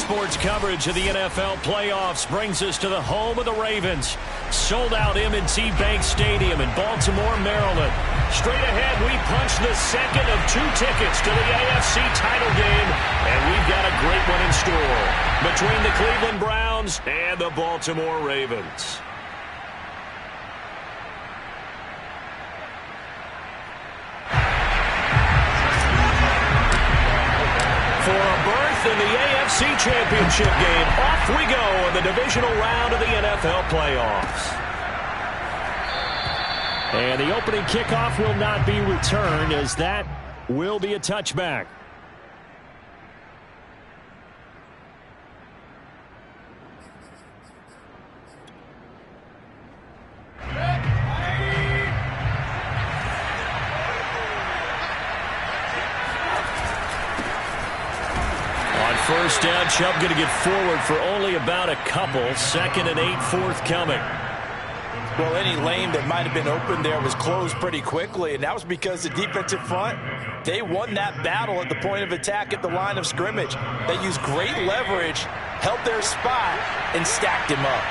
Sports coverage of the NFL playoffs brings us to the home of the Ravens. Sold out M&T Bank Stadium in Baltimore, Maryland. Straight ahead, we punch the second of 2 tickets to the AFC title game, and we've got a great one in store between the Cleveland Browns and the Baltimore Ravens. For a berth in the AFC Championship game, off we go in the divisional round of the NFL playoffs. And the opening kickoff will not be returned, as that will be a touchback. First down, Chubb going to get forward for only about a couple. 2nd and 8 forthcoming. Well, any lane that might have been open there was closed pretty quickly, and that was because the defensive front, they won that battle at the point of attack at the line of scrimmage. They used great leverage, held their spot, and stacked him up.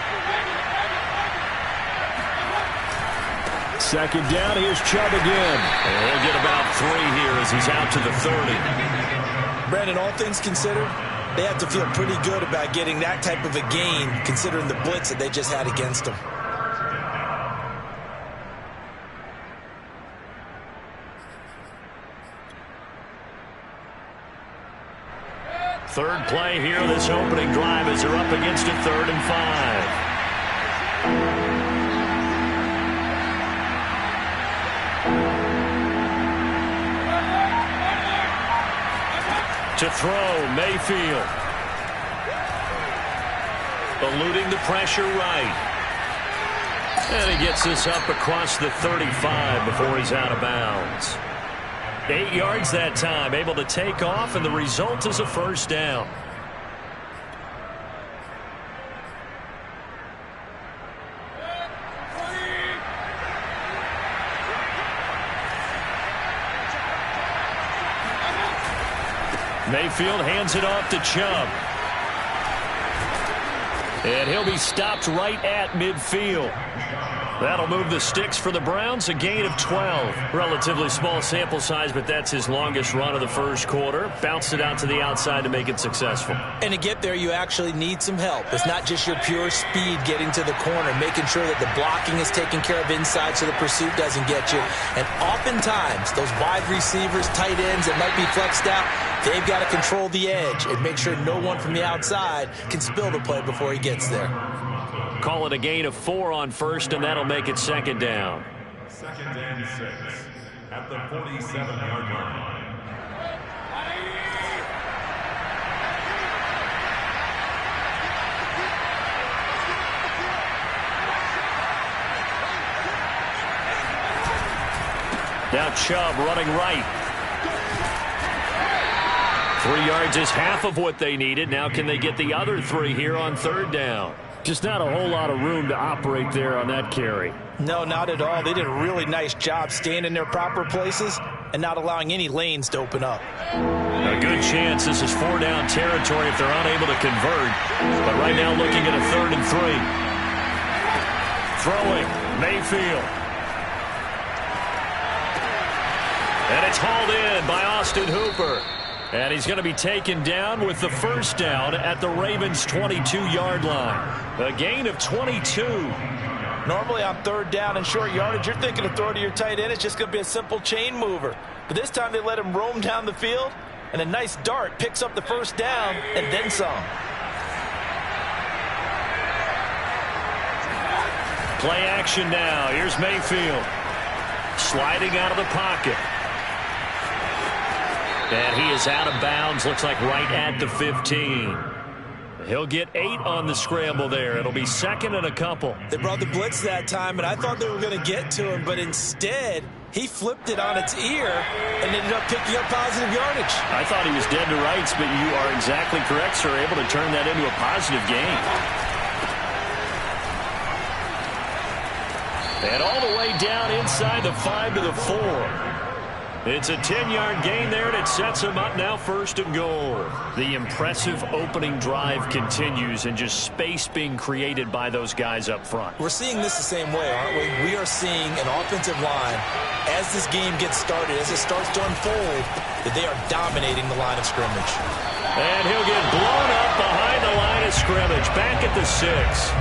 2nd down, here's Chubb again. And he'll get about 3 here as he's out to the 30. Brandon, all things considered, they have to feel pretty good about getting that type of a gain, considering the blitz that they just had against them. Third play here, this opening drive as they're up against a 3rd and 5. To throw, Mayfield. Eluding the pressure right. And he gets this up across the 35 before he's out of bounds. 8 yards that time, able to take off, and the result is a first down. Mayfield hands it off to Chubb. And he'll be stopped right at midfield. That'll move the sticks for the Browns, a gain of 12. Relatively small sample size, but that's his longest run of the first quarter. Bounced it out to the outside to make it successful. And to get there, you actually need some help. It's not just your pure speed getting to the corner, making sure that the blocking is taken care of inside so the pursuit doesn't get you. And oftentimes, those wide receivers, tight ends that might be flexed out, they've got to control the edge and make sure no one from the outside can spill the play before he gets there. Call it a gain of 4 on first, and that'll make it 2nd down. 2nd and 6 at the 47-yard line. Now Chubb running right. 3 yards is half of what they needed. Now can they get the other 3 here on 3rd down? Just not a whole lot of room to operate there on that carry. No, not at all. They did a really nice job staying in their proper places and not allowing any lanes to open up. A good chance this is 4-down territory if they're unable to convert. But right now looking at a 3rd and 3. Throwing, Mayfield. And it's hauled in by Austin Hooper. And he's going to be taken down with the first down at the Ravens' 22-yard line. A gain of 22. Normally on 3rd down and short yardage, you're thinking to throw to your tight end. It's just going to be a simple chain mover. But this time they let him roam down the field, and a nice dart picks up the first down and then some. Play action now. Here's Mayfield. Sliding out of the pocket. And he is out of bounds, looks like right at the 15. He'll get 8 on the scramble there. It'll be 2nd and a couple. They brought the blitz that time, and I thought they were going to get to him, but instead he flipped it on its ear and ended up picking up positive yardage. I thought he was dead to rights, but you are exactly correct, sir. Able to turn that into a positive gain. And all the way down inside the 5 to the 4. It's a 10-yard gain there, and it sets them up now 1st and goal. The impressive opening drive continues, and just space being created by those guys up front. We're seeing this the same way, aren't we? We are seeing an offensive line, as this game gets started, as it starts to unfold, that they are dominating the line of scrimmage. And he'll get blown up behind the line of scrimmage, back at the 6.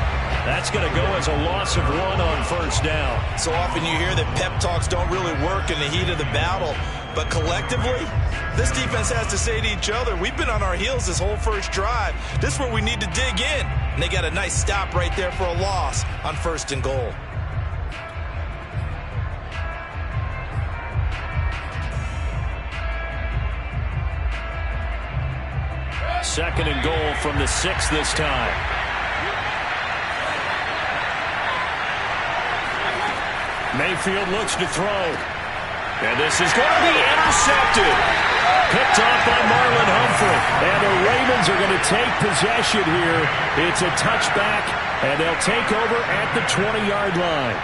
That's going to go as a loss of 1 on 1st down. So often you hear that pep talks don't really work in the heat of the battle. But collectively, this defense has to say to each other, we've been on our heels this whole 1st drive. This is where we need to dig in. And they got a nice stop right there for a loss on 1st and goal. Second and goal from the 6 this time. Mayfield looks to throw. And this is going to be intercepted. Picked off by Marlon Humphrey. And the Ravens are going to take possession here. It's a touchback, and they'll take over at the 20-yard line.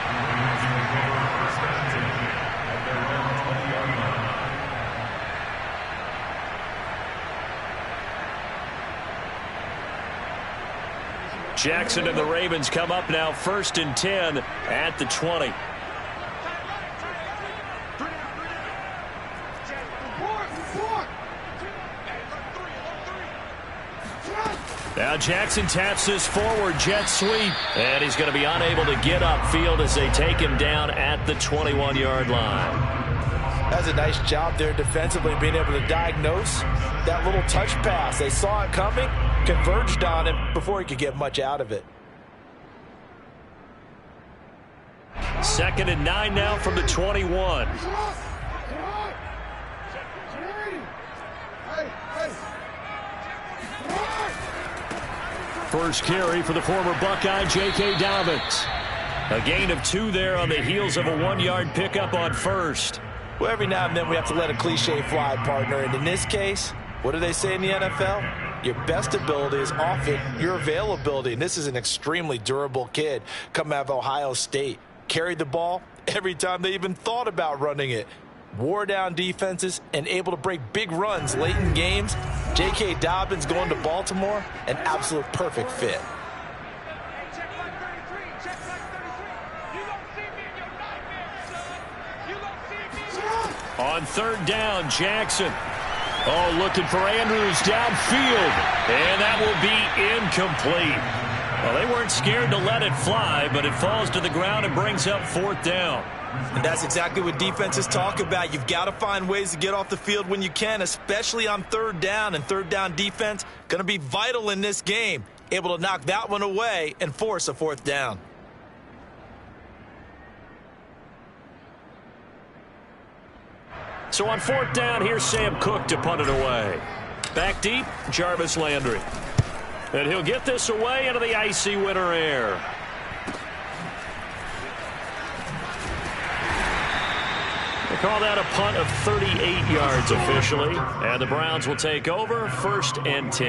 Jackson and the Ravens come up now 1st and 10 at the 20. Now Jackson taps this forward jet sweep, and he's going to be unable to get upfield as they take him down at the 21-yard line. That's a nice job there defensively, being able to diagnose that little touch pass. They saw it coming, converged on him before he could get much out of it. 2nd and 9 now from the 21. First carry for the former Buckeye, J.K. Dobbins. A gain of 2 there on the heels of a 1-yard pickup on 1st. Well, every now and then we have to let a cliche fly, partner. And in this case, what do they say in the NFL? Your best ability is often your availability. And this is an extremely durable kid coming out of Ohio State. Carried the ball every time they even thought about running it. Wore down defenses and able to break big runs late in games. J.K. Dobbins going to Baltimore, an absolute perfect fit. On 3rd down, Jackson. Oh, looking for Andrews downfield. And that will be incomplete. Well, they weren't scared to let it fly, but it falls to the ground and brings up 4th down. And that's exactly what defenses talk about. You've got to find ways to get off the field when you can, especially on 3rd down. And 3rd down defense going to be vital in this game. Able to knock that one away and force a 4th down. So on 4th down, here's Sam Cook to punt it away. Back deep, Jarvis Landry. And he'll get this away into the icy winter air. They call that a punt of 38 yards officially. And the Browns will take over 1st and 10.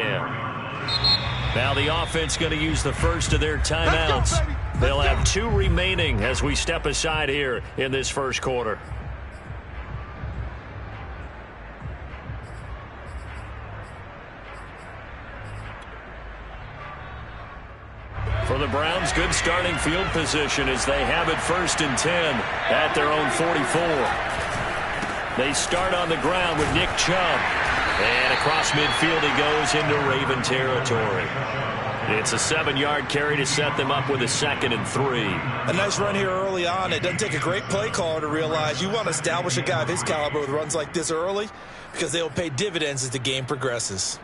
Now the offense going to use the first of their timeouts. They'll have 2 remaining as we step aside here in this 1st quarter. For the Browns, good starting field position as they have it 1st and 10 at their own 44. They start on the ground with Nick Chubb. And across midfield he goes into Raven territory. It's a 7-yard carry to set them up with a 2nd and 3. A nice run here early on. It doesn't take a great play caller to realize you want to establish a guy of his caliber with runs like this early because they will pay dividends as the game progresses.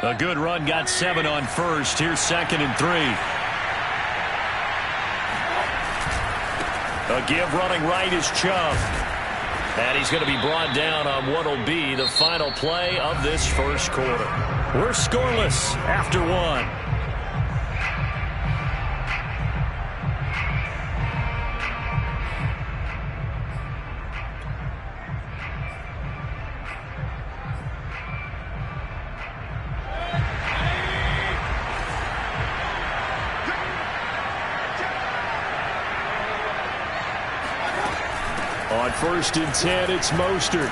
A good run, got 7 on 1st. Here's 2nd and 3. A give running right is Chubb. And he's going to be brought down on what will be the final play of this 1st quarter. We're scoreless after 1. On 1st and 10, it's Mostert.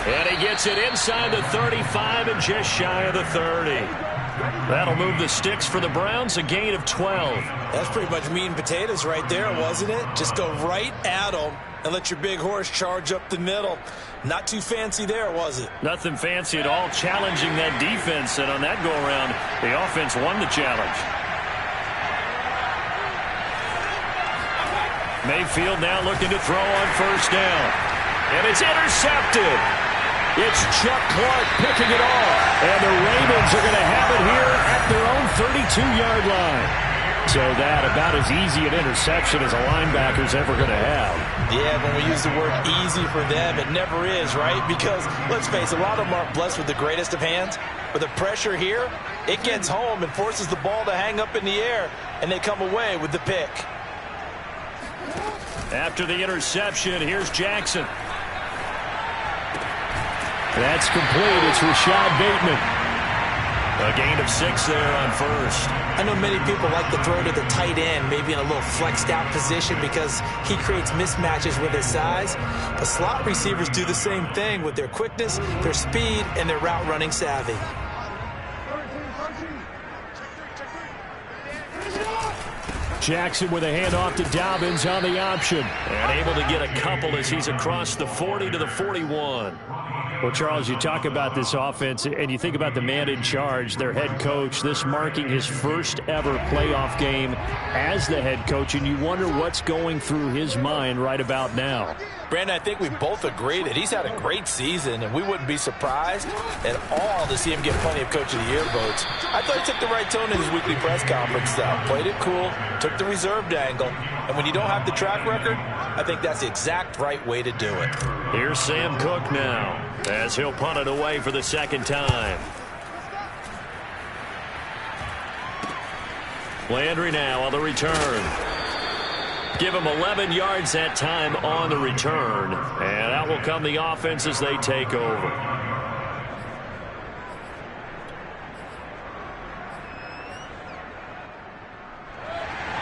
And he gets it inside the 35 and just shy of the 30. That'll move the sticks for the Browns, a gain of 12. That's pretty much meat and potatoes right there, wasn't it? Just go right at them and let your big horse charge up the middle. Not too fancy there, was it? Nothing fancy at all, challenging that defense. And on that go-around, the offense won the challenge. Mayfield now looking to throw on 1st down. And it's intercepted. It's Chuck Clark picking it off. And the Ravens are going to have it here at their own 32-yard line. So that about as easy an interception as a linebacker's ever going to have. Yeah, when we use the word easy for them, it never is, right? Because, let's face it, a lot of them aren't blessed with the greatest of hands. But the pressure here, it gets home and forces the ball to hang up in the air, and they come away with the pick. After the interception, here's Jackson. That's complete. It's Rashad Bateman. A gain of 6 there on 1st. I know many people like to throw to the tight end, maybe in a little flexed out position because he creates mismatches with his size. But slot receivers do the same thing with their quickness, their speed, and their route running savvy. Jackson with a handoff to Dobbins on the option. And able to get a couple as he's across the 40 to the 41. Well, Charles, you talk about this offense, and you think about the man in charge, their head coach, this marking his first ever playoff game as the head coach, and you wonder what's going through his mind right about now. Brandon, I think we both agree that he's had a great season, and we wouldn't be surprised at all to see him get plenty of Coach of the Year votes. I thought he took the right tone in his weekly press conference, though. Played it cool, took the reserved angle, and when you don't have the track record, I think that's the exact right way to do it. Here's Sam Cook now, as he'll punt it away for the 2nd time. Landry now on the return. Give him 11 yards that time on the return. And out will come the offense as they take over.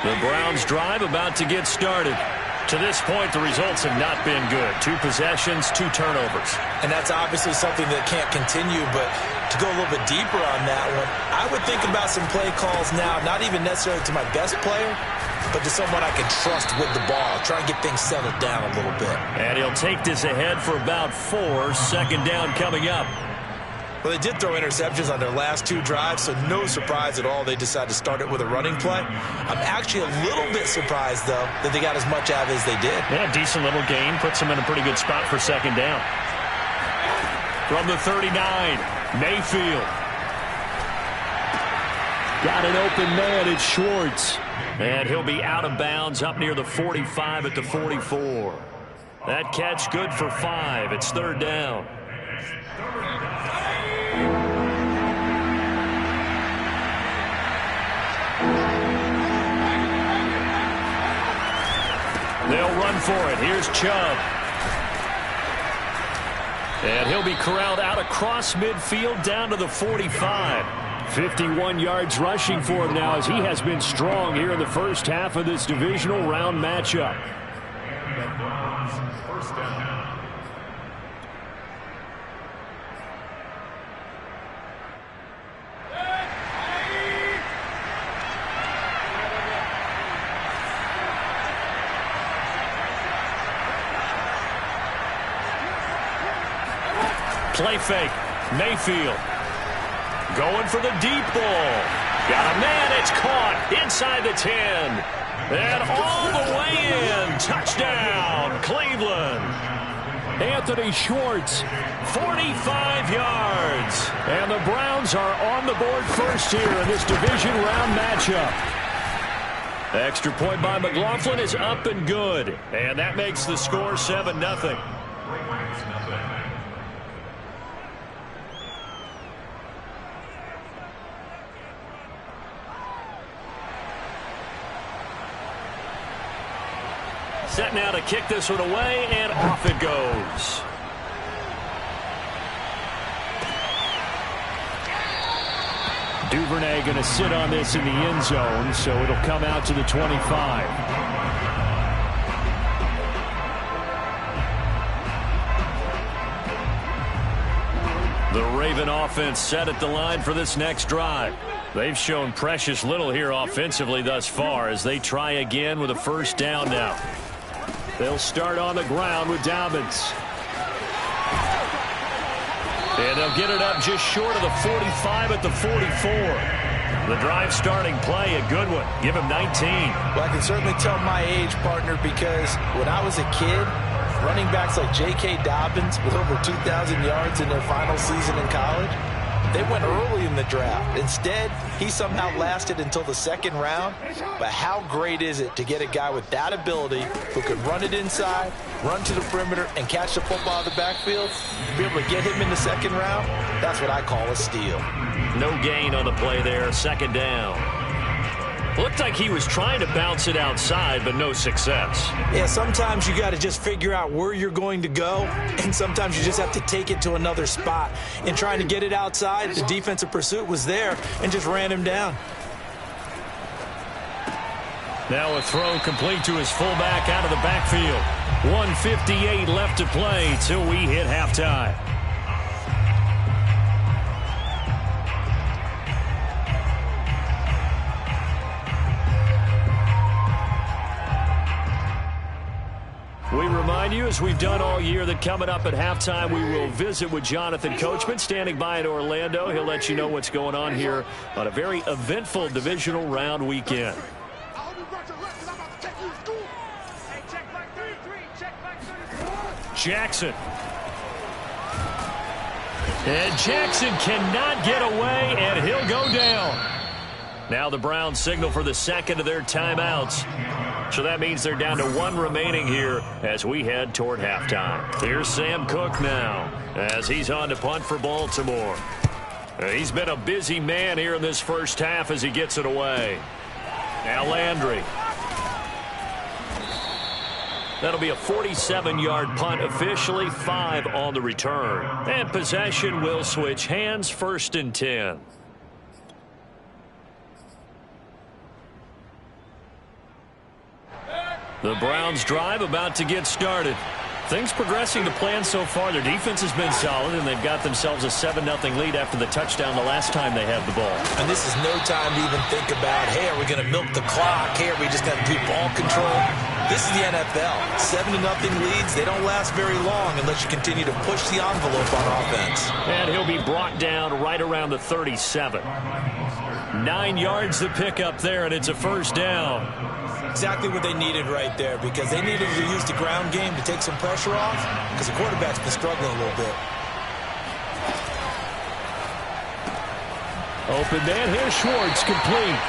The Browns drive about to get started. To this point, the results have not been good. 2 possessions, 2 turnovers. And that's obviously something that can't continue, but to go a little bit deeper on that one, I would think about some play calls now, not even necessarily to my best player, but to someone I can trust with the ball. Try and get things settled down a little bit. And he'll take this ahead for about 4. 2nd down coming up. Well, they did throw interceptions on their last 2 drives, so no surprise at all they decided to start it with a running play. I'm actually a little bit surprised, though, that they got as much out of it as they did. Yeah, decent little gain. Puts them in a pretty good spot for 2nd down. From the 39, Mayfield. Got an open man. It's Schwartz. And he'll be out of bounds up near the 45 at the 44. That catch good for 5. It's 3rd down. They'll run for it. Here's Chubb. And he'll be corralled out across midfield down to the 45. 51 yards rushing for him now as he has been strong here in the first half of this divisional round matchup. Play fake. Mayfield. Going for the deep ball. Got a man. It's caught inside the 10. And all the way in. Touchdown, Cleveland. Anthony Schwartz, 45 yards. And the Browns are on the board first here in this division round matchup. Extra point by McLaughlin is up and good. And that makes the score 7-0. Set now to kick this one away, and off it goes. Duvernay going to sit on this in the end zone, so it'll come out to the 25. The Raven offense set at the line for this next drive. They've shown precious little here offensively thus far as they try again with a first down now. They'll start on the ground with Dobbins. And they'll get it up just short of the 45 at the 44. The drive starting play, a good one. Give him 19. Well, I can certainly tell my age, partner, because when I was a kid, running backs like J.K. Dobbins with over 2,000 yards in their final season in college, they went early in the draft. Instead, he somehow lasted until the second round. But how great is it to get a guy with that ability who can run it inside, run to the perimeter, and catch the football in the backfield? Be able to get him in the second round, that's what I call a steal. No gain on the play there, second down. Looked like he was trying to bounce it outside, but no success. Yeah, sometimes you got to just figure out where you're going to go, and sometimes you just have to take it to another spot. In trying to get it outside, the defensive pursuit was there and just ran him down. Now a throw complete to his fullback out of the backfield. 1:58 left to play till we hit halftime. We remind you, as we've done all year, that coming up at halftime, we will visit with Jonathan Coachman, standing by in Orlando. He'll let you know what's going on here on a very eventful divisional round weekend. Jackson. And Jackson cannot get away, and he'll go down. Now the Browns signal for the second of their timeouts. So that means they're down to one remaining here as we head toward halftime. Here's Sam Cook now as he's on to punt for Baltimore. He's been a busy man here in this first half as he gets it away. Now Landry. That'll be a 47-yard punt, officially 5 on the return. And possession will switch hands, 1st and 10. The Browns drive about to get started. Things progressing to plan so far. Their defense has been solid, and they've got themselves a 7-0 lead after the touchdown the last time they had the ball. And this is no time to even think about, hey, are we going to milk the clock? Hey, are we just going to do ball control? This is the NFL. 7-0 leads, they don't last very long unless you continue to push the envelope on offense. And he'll be brought down right around the 37. 9 yards to pick up there, and it's a first down. Exactly what they needed right there, because they needed to use the ground game to take some pressure off, because the quarterback's been struggling a little bit. Open man, here's Schwartz, complete.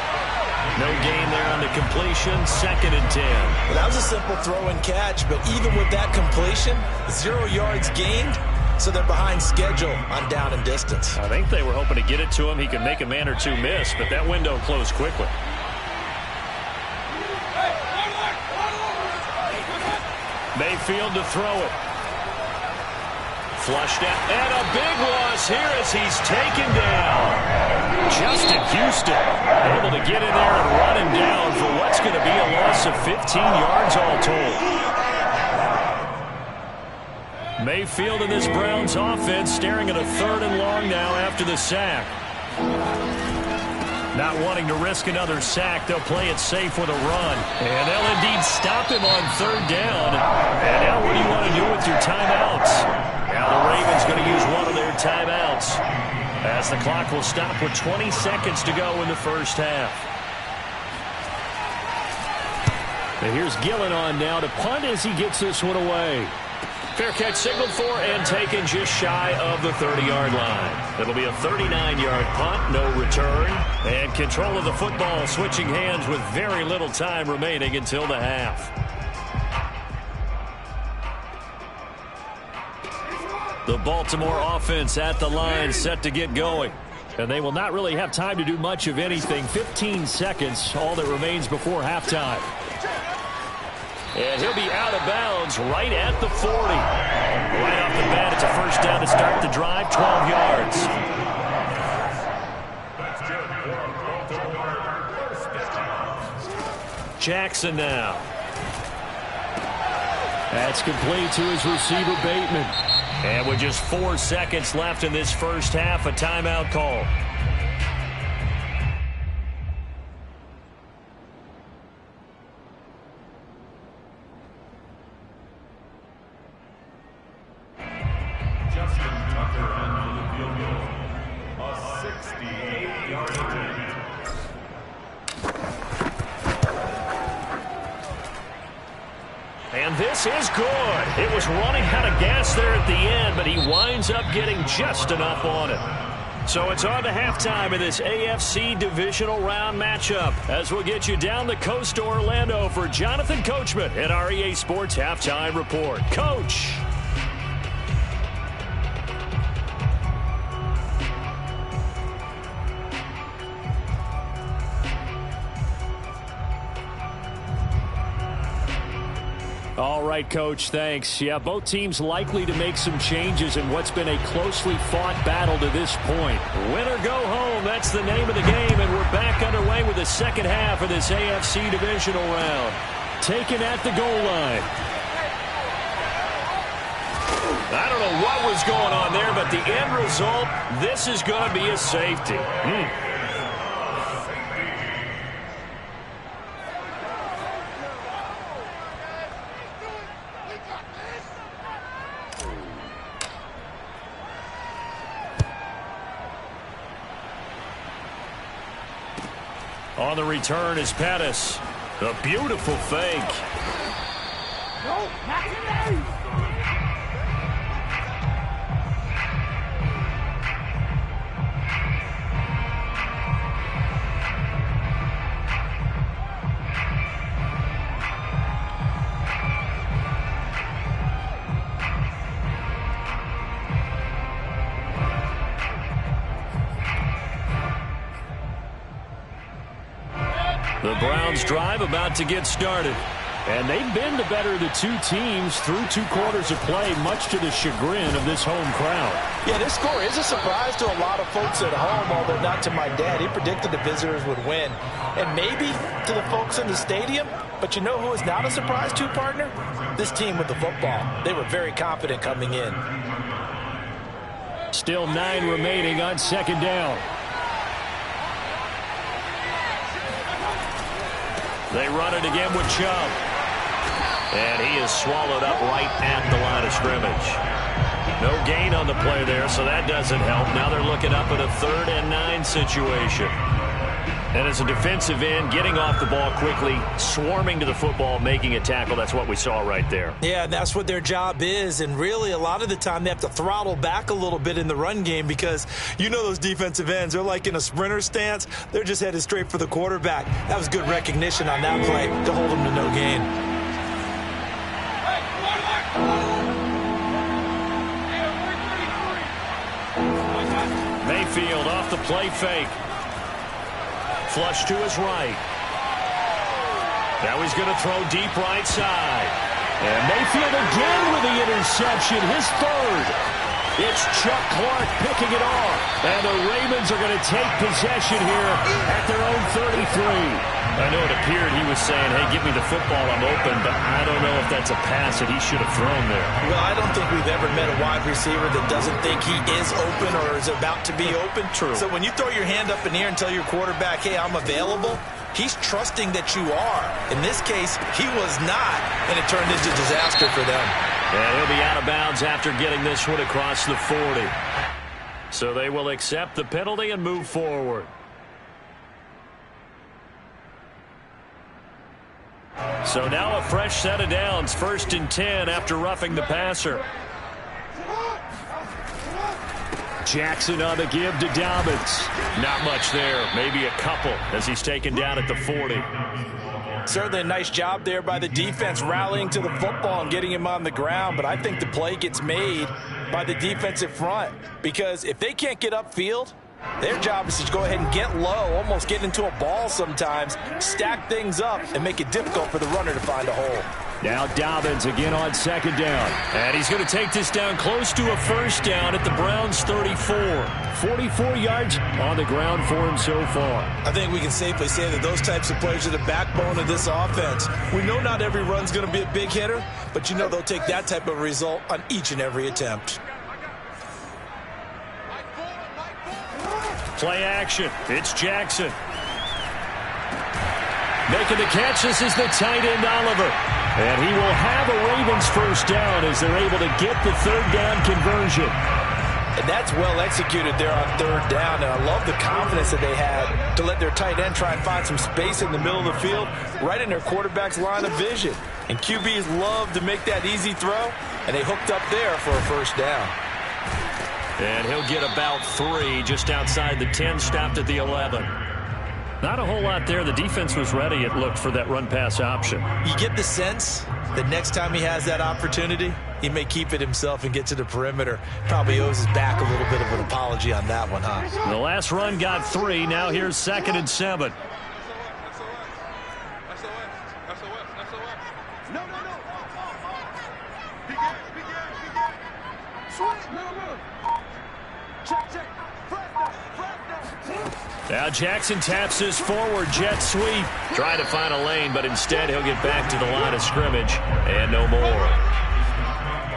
No gain there on the completion, 2nd and 10. Well, that was a simple throw and catch, but even with that completion, 0 yards gained, so they're behind schedule on down and distance. I think they were hoping to get it to him. He could make a man or two miss, but that window closed quickly. Mayfield to throw it. Flushed out. And a big loss here as he's taken down. Justin Houston able to get in there and run him down for what's going to be a loss of 15 yards all told. Mayfield in this Browns offense staring at a 3rd and long now after the sack. Not wanting to risk another sack, they'll play it safe with a run. And they'll indeed stop him on 3rd down. And now what do you want to do with your timeouts? Now the Ravens going to use one of their timeouts as the clock will stop with 20 seconds to go in the first half. And here's Gillen on now to punt as he gets this one away. Fair catch signaled for and taken just shy of the 30-yard line. It'll be a 39-yard punt, no return. And control of the football switching hands with very little time remaining until the half. The Baltimore offense at the line set to get going. And they will not really have time to do much of anything. 15 seconds, all that remains before halftime. And he'll be out of bounds right at the 40. Right off the bat, it's a first down to start the drive, 12 yards. Jackson now. That's complete to his receiver, Bateman. And with just 4 seconds left in this first half, a timeout call. Justin Tucker on the field goal. A 68-yard attempt. And this is good. It was running out of gas there at the end, but he winds up getting just enough on it. So it's on to halftime in this AFC divisional round matchup as we'll get you down the coast to Orlando for Jonathan Coachman at our EA Sports Halftime Report. Coach. All right, Coach, thanks. Yeah, both teams likely to make some changes in what's been a closely fought battle to this point. Win or go home, that's the name of the game, and we're back underway with the second half of this AFC divisional round. Taken at the goal line. I don't know what was going on there, but the end result, this is going to be a safety. On the return is Pettis. A beautiful fake. The Browns drive about to get started. And they've been the better of the two teams through 2 quarters of play, much to the chagrin of this home crowd. Yeah, this score is a surprise to a lot of folks at home, although not to my dad. He predicted the visitors would win. And maybe to the folks in the stadium, but you know who is not a surprise to, partner? This team with the football. They were very confident coming in. Still 9 remaining on second down. They run it again with Chubb. And he is swallowed up right at the line of scrimmage. No gain on the play there, so that doesn't help. Now they're looking up at a 3rd and 9 situation. And as a defensive end, getting off the ball quickly, swarming to the football, making a tackle, that's what we saw right there. Yeah, that's what their job is. And really, a lot of the time, they have to throttle back a little bit in the run game because you know those defensive ends, they're like in a sprinter stance. They're just headed straight for the quarterback. That was good recognition on that play to hold them to no gain. Mayfield off the play fake. Flush to his right. Now he's going to throw deep right side. And Mayfield again with the interception, his 3rd. It's Chuck Clark picking it off. And the Ravens are going to take possession here at their own 33. I know it appeared he was saying, hey, give me the football, I'm open, but I don't know if that's a pass that he should have thrown there. Well, I don't think we've ever met a wide receiver that doesn't think he is open or is about to be open. True. So when you throw your hand up in the air and tell your quarterback, hey, I'm available, he's trusting that you are. In this case, he was not, and it turned into disaster for them. And he'll be out of bounds after getting this one across the 40. So they will accept the penalty and move forward. So now a fresh set of downs, 1st and 10 after roughing the passer. Jackson on the give to Dobbins. Not much there, maybe a couple as he's taken down at the 40. Certainly a nice job there by the defense rallying to the football and getting him on the ground, but I think the play gets made by the defensive front because if they can't get upfield, their job is to go ahead and get low, almost get into a ball sometimes, stack things up, and make it difficult for the runner to find a hole. Now Dobbins again on second down. And he's going to take this down close to a 1st down at the Browns' 34. 44 yards on the ground for him so far. I think we can safely say that those types of plays are the backbone of this offense. We know not every run's going to be a big hitter, but you know they'll take that type of result on each and every attempt. Play action. It's Jackson. Making the catch, this is the tight end, Oliver. And he will have a Ravens first down as they're able to get the third down conversion. And that's well executed there on third down. And I love the confidence that they had to let their tight end try and find some space in the middle of the field, right in their quarterback's line of vision. And QBs love to make that easy throw, and they hooked up there for a first down. And he'll get about 3 just outside the 10, stopped at the 11. Not a whole lot there. The defense was ready, it looked, for that run-pass option. You get the sense that next time he has that opportunity, he may keep it himself and get to the perimeter. Probably owes his back a little bit of an apology on that one, huh? The last run got 3. Now here's 2nd and 7. Now Jackson taps his forward jet sweep. Trying to find a lane, but instead he'll get back to the line of scrimmage. And no more.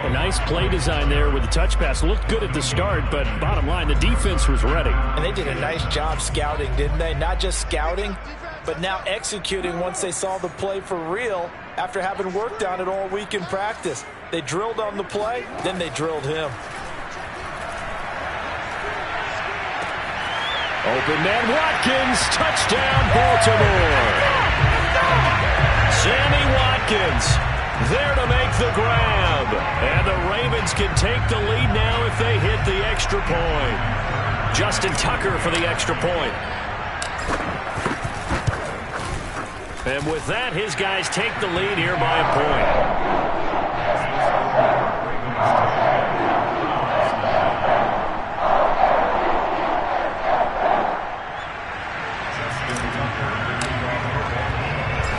A nice play design there with the touch pass. Looked good at the start, but bottom line, the defense was ready. And they did a nice job scouting, didn't they? Not just scouting, but now executing once they saw the play for real after having worked on it all week in practice. They drilled on the play, then they drilled him. Open man Watkins, touchdown Baltimore. Sammy Watkins there to make the grab. And the Ravens can take the lead now if they hit the extra point. Justin Tucker for the extra point. And with that, his guys take the lead here by a point.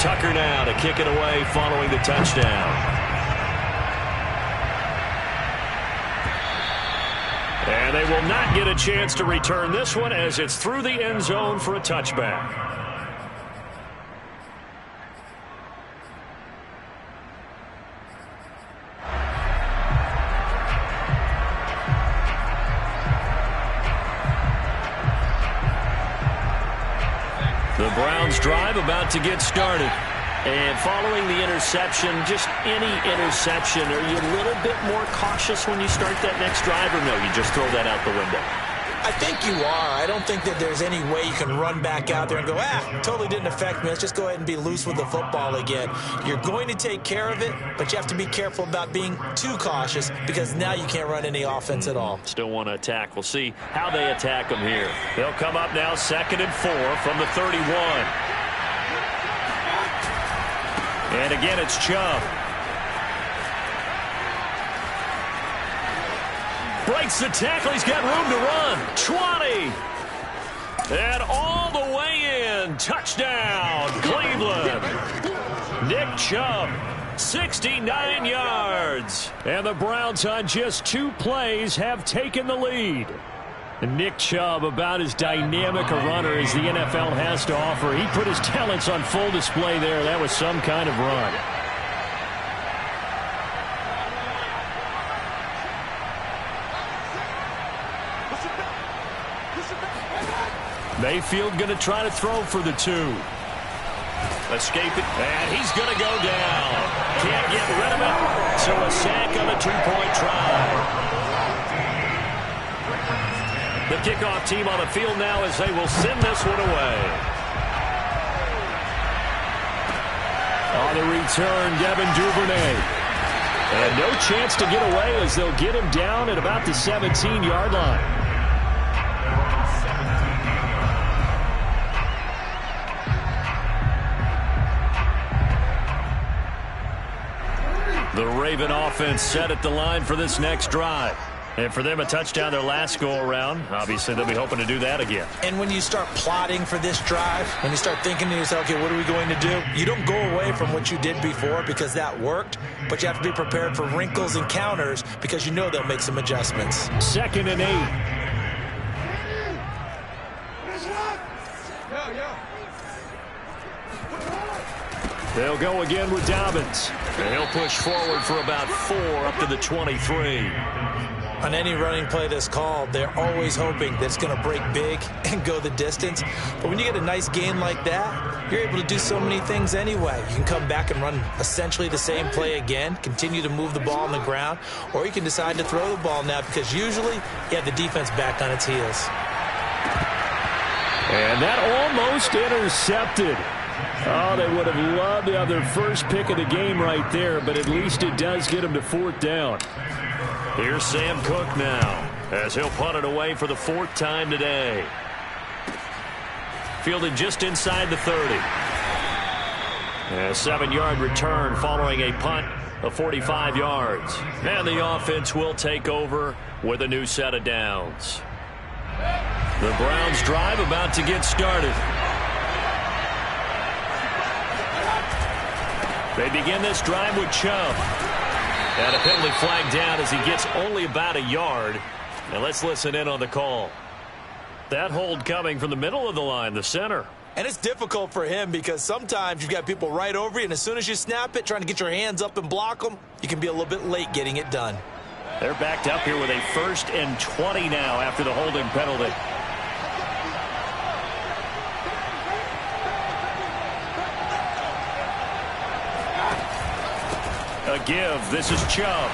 Tucker now to kick it away following the touchdown. And they will not get a chance to return this one as it's through the end zone for a touchback. The Browns drive about to get started. And following the interception, just any interception, are you a little bit more cautious when you start that next drive, or no, you just throw that out the window? I think you are. I don't think that there's any way you can run back out there and go, totally didn't affect me. Let's just go ahead and be loose with the football again. You're going to take care of it, but you have to be careful about being too cautious because now you can't run any offense at all. Still want to attack. We'll see how they attack them here. They'll come up now 2nd and 4 from the 31. And again, it's Chubb. Breaks the tackle. He's got room to run. 20. And all the way in. Touchdown, Cleveland. Nick Chubb, 69 yards. And the Browns on just 2 plays have taken the lead. Nick Chubb, about as dynamic a runner as the NFL has to offer. He put his talents on full display there. That was some kind of run. Mayfield going to try to throw for the 2. Escape it, and he's going to go down. Can't get rid of it, so a sack on a 2-point try. The kickoff team on the field now as they will send this one away. On the return, Devin Duvernay. And no chance to get away as they'll get him down at about the 17-yard line. The Raven offense set at the line for this next drive. And for them, a touchdown their last go-around. Obviously, they'll be hoping to do that again. And when you start plotting for this drive, when you start thinking to yourself, okay, what are we going to do? You don't go away from what you did before because that worked, but you have to be prepared for wrinkles and counters because you know they'll make some adjustments. 2nd and 8. They'll go again with Dobbins. And he'll push forward for about 4 up to the 23. On any running play that's called, they're always hoping that it's going to break big and go the distance. But when you get a nice gain like that, you're able to do so many things anyway. You can come back and run essentially the same play again, continue to move the ball on the ground, or you can decide to throw the ball now because usually you have the defense back on its heels. And that almost intercepted. Oh, they would have loved to have their first pick of the game right there, but at least it does get them to 4th down. Here's Sam Cook now as he'll punt it away for the 4th time today. Fielded just inside the 30. A 7-yard return following a punt of 45 yards. And the offense will take over with a new set of downs. The Browns drive about to get started. They begin this drive with Chubb. And a penalty flag down as he gets only about a yard. And let's listen in on the call. That hold coming from the middle of the line, the center. And it's difficult for him because sometimes you've got people right over you, and as soon as you snap it, trying to get your hands up and block them, you can be a little bit late getting it done. They're backed up here with a 1st and 20 now after the holding penalty. A give. This is Chubb.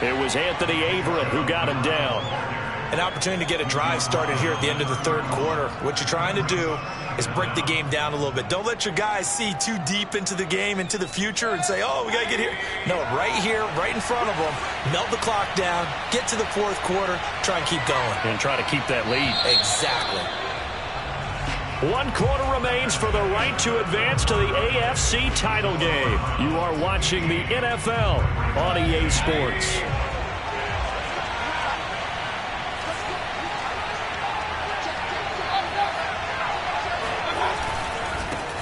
It was Anthony Averett who got him down. An opportunity to get a drive started here at the end of the 3rd quarter. What you're trying to do is break the game down a little bit. Don't let your guys see too deep into the game, into the future, and say, oh, we got to get here. No, right here, right in front of them, melt the clock down, get to the 4th quarter, try and keep going. And try to keep that lead. Exactly. 1 quarter remains for the right to advance to the AFC title game. You are watching the NFL on EA Sports.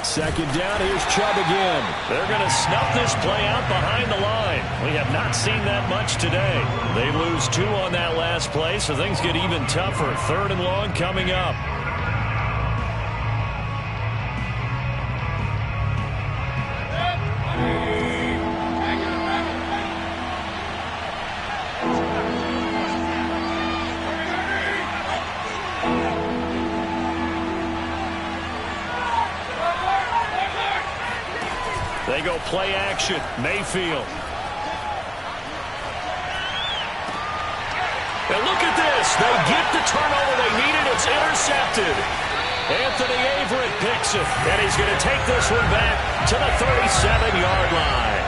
Second down, here's Chubb again. They're going to snuff this play out behind the line. We have not seen that much today. They lose 2 on that last play, so things get even tougher. 3rd and long coming up. They go play action. Mayfield. And look at this. They get the turnover they needed. It's intercepted. Anthony Averett picks it. And he's going to take this one back to the 37-yard line.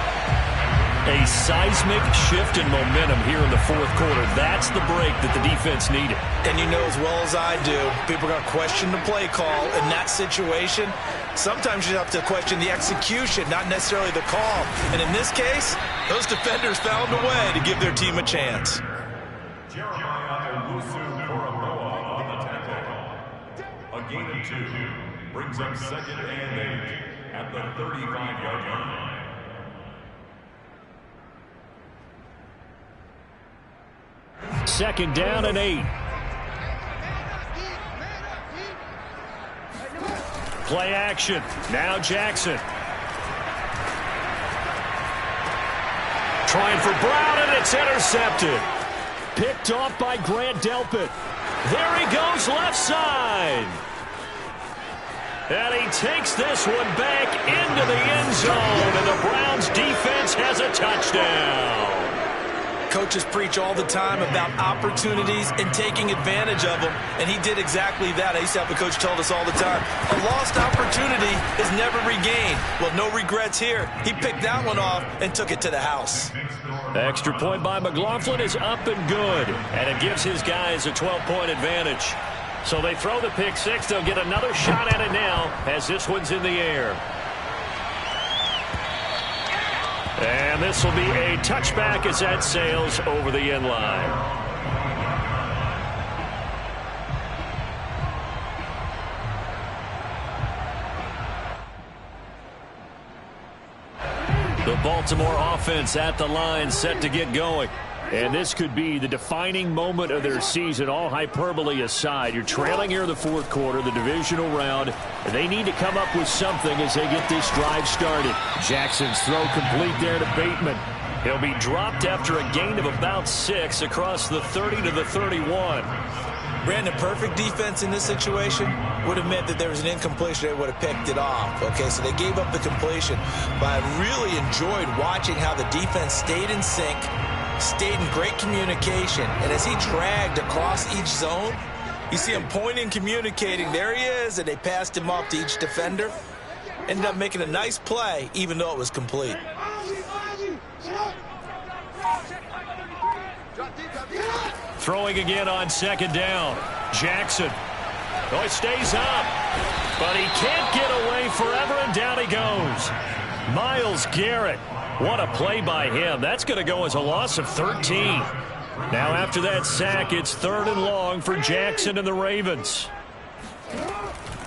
A seismic shift in momentum here in the 4th quarter. That's the break that the defense needed. And you know as well as I do, people are going to question the play call in that situation. Sometimes you have to question the execution, not necessarily the call. And in this case, those defenders found a way to give their team a chance. Jeremiah Owusu-Koramoah on the tackle. A gain of 2 brings up 2nd and 8 at the 35-yard line. Second down and 8. Play action. Now Jackson. Trying for Brown, and it's intercepted. Picked off by Grant Delpit. There he goes left side. And he takes this one back into the end zone, and the Browns defense has a touchdown. Coaches preach all the time about opportunities and taking advantage of them, and he did exactly that. I used to have a coach told us all the time, a lost opportunity is never regained. Well, no regrets here. He picked that one off and took it to the house. The extra point by McLaughlin is up and good, and it gives his guys a 12-point advantage. So they throw the pick six. They'll get another shot at it now as this one's in the air. And this will be a touchback as that sails over the end line. The Baltimore offense at the line, set to get going. And this could be the defining moment of their season, all hyperbole aside. You're trailing here in the 4th quarter, the divisional round, and they need to come up with something as they get this drive started. Jackson's throw complete there to Bateman. He'll be dropped after a gain of about 6 across the 30 to the 31. Brandon, perfect defense in this situation would have meant that there was an incompletion. They would have picked it off. Okay, so they gave up the completion. But I really enjoyed watching how the defense stayed in sync, stayed in great communication. And as he dragged across each zone, you see him pointing, communicating. There he is, and they passed him off to each defender. Ended up making a nice play, even though it was complete. Throwing again on second down. Jackson. Oh, he stays up, but he can't get away forever, and down he goes. Myles Garrett. What a play by him. That's going to go as a loss of 13. Now after that sack, it's 3rd and long for Jackson and the Ravens.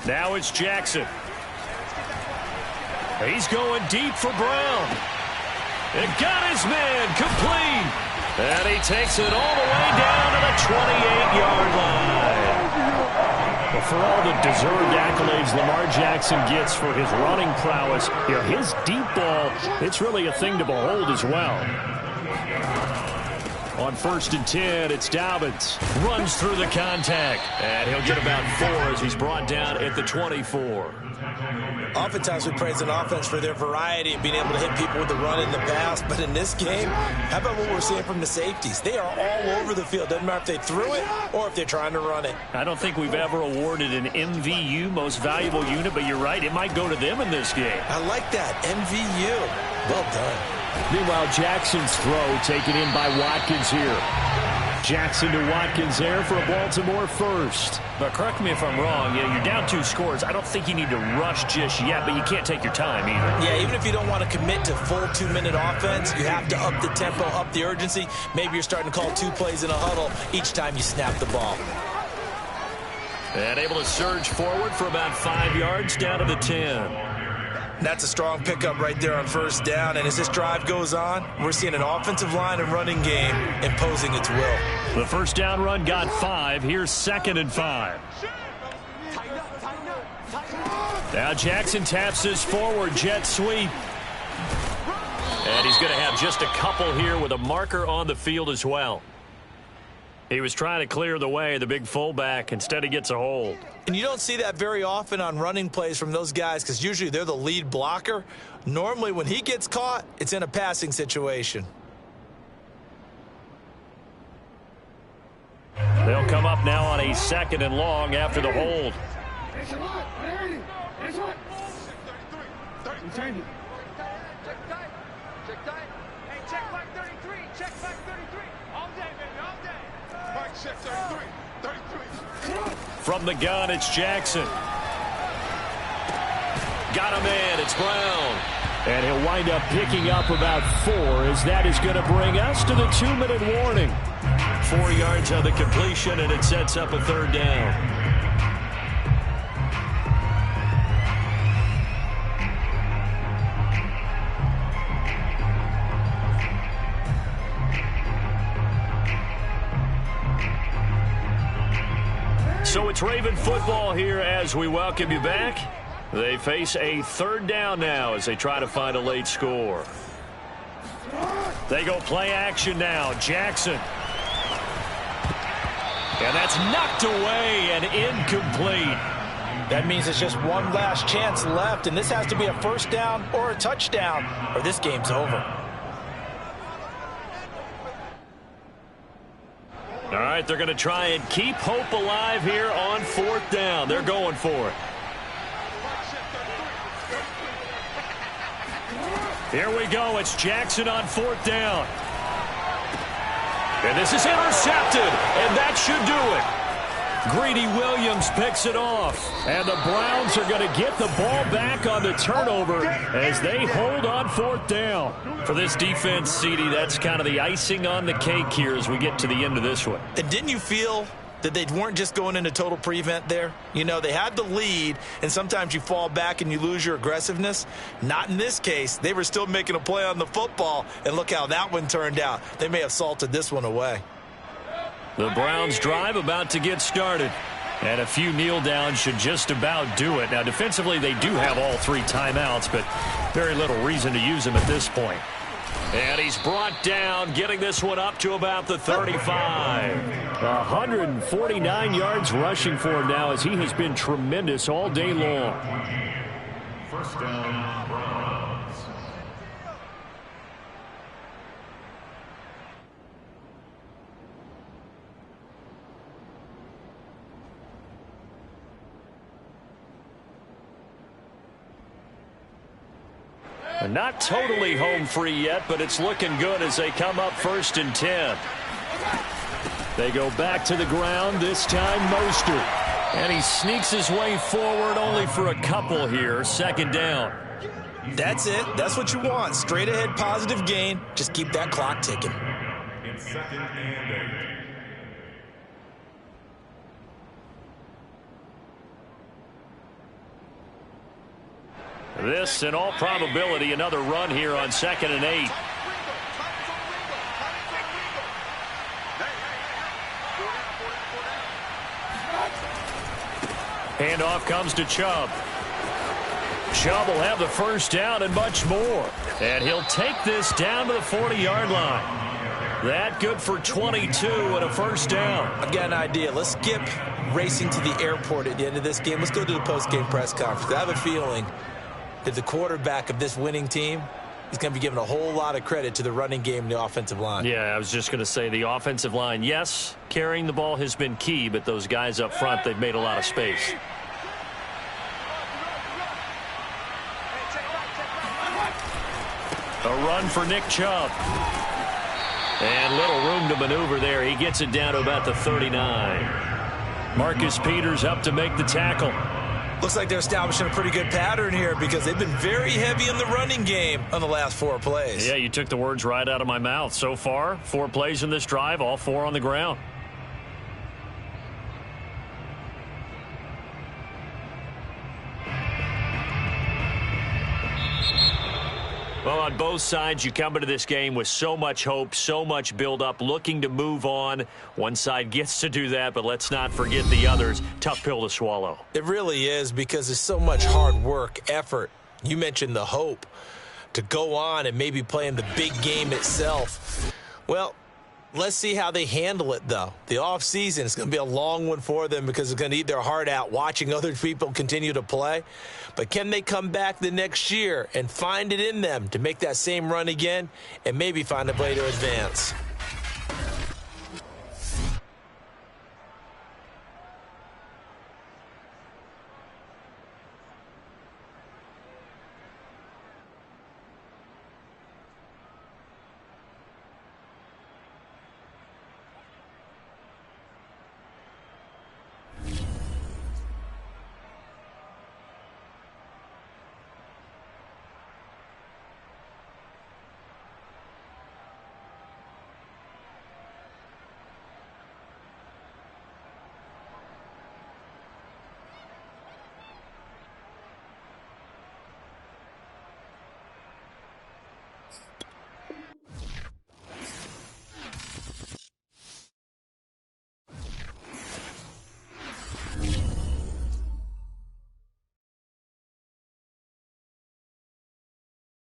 Now it's Jackson. He's going deep for Brown. It got his man complete. And he takes it all the way down to the 28-yard line. Well, for all the deserved accolades Lamar Jackson gets for his running prowess, his deep ball, it's really a thing to behold as well. On 1st and 10, it's Dobbins. Runs through the contact. And he'll get about 4 as he's brought down at the 24. Oftentimes we praise an offense for their variety of being able to hit people with the run in the pass. But in this game, how about what we're seeing from the safeties? They are all over the field. Doesn't matter if they threw it or if they're trying to run it. I don't think we've ever awarded an MVU, most valuable unit, but you're right. It might go to them in this game. I like that. MVU. Well done. Meanwhile, Jackson's throw taken in by Watkins here. Jackson to Watkins there for a Baltimore first. But correct me if I'm wrong, you're down 2 scores. I don't think you need to rush just yet, but you can't take your time either. Yeah, even if you don't want to commit to full 2-minute offense, you have to up the tempo, up the urgency. Maybe you're starting to call 2 plays in a huddle each time you snap the ball. And able to surge forward for about 5 yards down to the 10. That's a strong pickup right there on 1st down. And as this drive goes on, we're seeing an offensive line and running game imposing its will. The 1st down run got 5. Here's 2nd and 5. Now Jackson taps this forward jet sweep. And he's going to have just a couple here with a marker on the field as well. He was trying to clear the way, the big fullback. Instead, he gets a hold. And you don't see that very often on running plays from those guys because usually they're the lead blocker. Normally, when he gets caught, it's in a passing situation. They'll come up now on a 2nd and long after the hold. From the gun, it's Jackson. Got a man, it's Brown. And he'll wind up picking up about 4 as that is going to bring us to the 2-minute warning. 4 yards on the completion, and it sets up a 3rd down. So it's Raven football here as we welcome you back. They face a 3rd down now as they try to find a late score. They go play action now. Jackson. And that's knocked away and incomplete. That means it's just one last chance left, and this has to be a 1st down or a touchdown, or this game's over. All right, they're going to try and keep hope alive here on 4th down. They're going for it. Here we go. It's Jackson on 4th down. And this is intercepted, and that should do it. Greedy Williams picks it off, and the Browns are going to get the ball back on the turnover as they hold on 4th down. For this defense, CD, that's kind of the icing on the cake here as we get to the end of this one. And didn't you feel that they weren't just going into total prevent there? You know, they had the lead, and sometimes you fall back and you lose your aggressiveness. Not in this case. They were still making a play on the football, and look how that one turned out. They may have salted this one away. The Browns drive about to get started. And a few kneel downs should just about do it. Now, defensively, they do have all 3 timeouts, but very little reason to use them at this point. And he's brought down, getting this one up to about the 35. 149 yards rushing for him now, as he has been tremendous all day long. First down, Browns. Not totally home free yet, but it's looking good as they come up 1st and 10. They go back to the ground, this time Mostert. And he sneaks his way forward only for a couple here. 2nd down. That's it. That's what you want. Straight ahead positive gain. Just keep that clock ticking. It's 2nd and 8. This, in all probability, another run here on 2nd and 8. Handoff comes to Chubb. Chubb will have the 1st down and much more. And he'll take this down to the 40-yard line. That good for 22 and a 1st down. I've got an idea. Let's skip racing to the airport at the end of this game. Let's go to the post-game press conference. I have a feeling that the quarterback of this winning team is going to be giving a whole lot of credit to the running game and the offensive line. Yeah, I was just going to say the offensive line, yes, carrying the ball has been key, but those guys up front, they've made a lot of space. A run for Nick Chubb. And little room to maneuver there. He gets it down to about the 39. Marcus Peters up to make the tackle. Looks like they're establishing a pretty good pattern here because they've been very heavy in the running game on the last 4 plays. Yeah, you took the words right out of my mouth. So far, 4 plays in this drive, all 4 on the ground. Well, on both sides, you come into this game with so much hope, so much build-up, looking to move on. One side gets to do that, but let's not forget the others. Tough pill to swallow. It really is because there's so much hard work, effort. You mentioned the hope to go on and maybe play in the big game itself. Well, let's see how they handle it, though. The offseason is going to be a long one for them because it's going to eat their heart out watching other people continue to play. But can they come back the next year and find it in them to make that same run again and maybe find a way to advance?